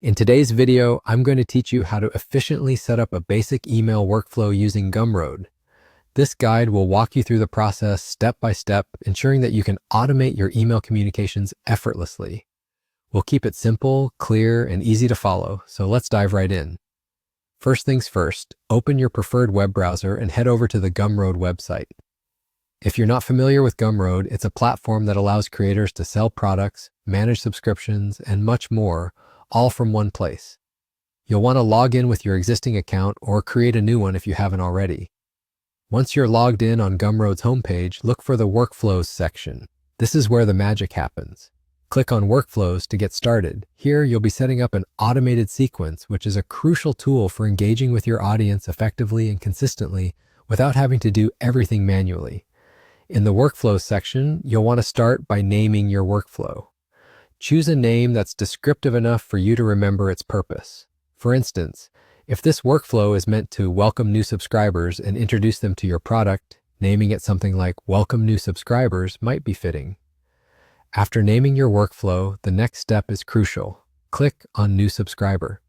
In today's video, I'm going to teach you how to efficiently set up a basic email workflow using Gumroad. This guide will walk you through the process step by step, ensuring that you can automate your email communications effortlessly. We'll keep it simple, clear, and easy to follow, so let's dive right in. First things first, open your preferred web browser and head over to the Gumroad website. If you're not familiar with Gumroad, it's a platform that allows creators to sell products, manage subscriptions, and much more, all from one place. You'll want to log in with your existing account or create a new one if you haven't already. Once you're logged in on Gumroad's homepage, look for the Workflows section. This is where the magic happens. Click on Workflows to get started. Here, you'll be setting up an automated sequence, which is a crucial tool for engaging with your audience effectively and consistently without having to do everything manually. In the Workflows section, you'll want to start by naming your workflow. Choose a name that's descriptive enough for you to remember its purpose. For instance, if this workflow is meant to welcome new subscribers and introduce them to your product, naming it something like Welcome New Subscribers might be fitting. After naming your workflow, the next step is crucial. Click on New Subscriber.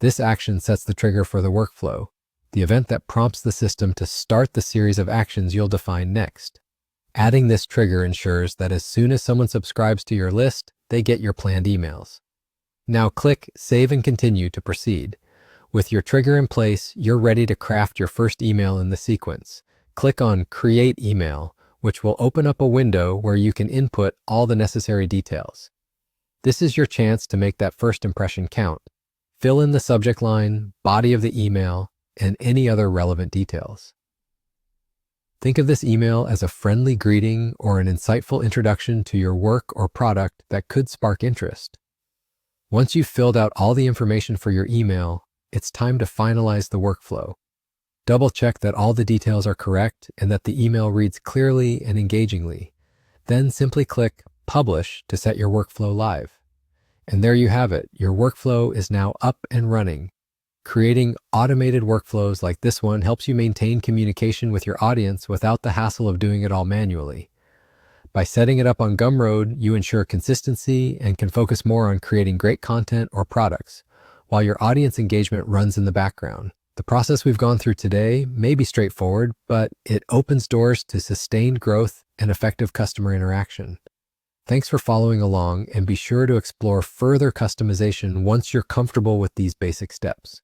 This action sets the trigger for the workflow, the event that prompts the system to start the series of actions you'll define next. Adding this trigger ensures that as soon as someone subscribes to your list, they get your planned emails. Now click Save and Continue to proceed. With your trigger in place, you're ready to craft your first email in the sequence. Click on Create Email, which will open up a window where you can input all the necessary details. This is your chance to make that first impression count. Fill in the subject line, body of the email, and any other relevant details. Think of this email as a friendly greeting or an insightful introduction to your work or product that could spark interest. Once you've filled out all the information for your email, it's time to finalize the workflow. Double-check that all the details are correct and that the email reads clearly and engagingly. Then simply click Publish to set your workflow live. And there you have it. Your workflow is now up and running. Creating automated workflows like this one helps you maintain communication with your audience without the hassle of doing it all manually. By setting it up on Gumroad, you ensure consistency and can focus more on creating great content or products, while your audience engagement runs in the background. The process we've gone through today may be straightforward, but it opens doors to sustained growth and effective customer interaction. Thanks for following along, and be sure to explore further customization once you're comfortable with these basic steps.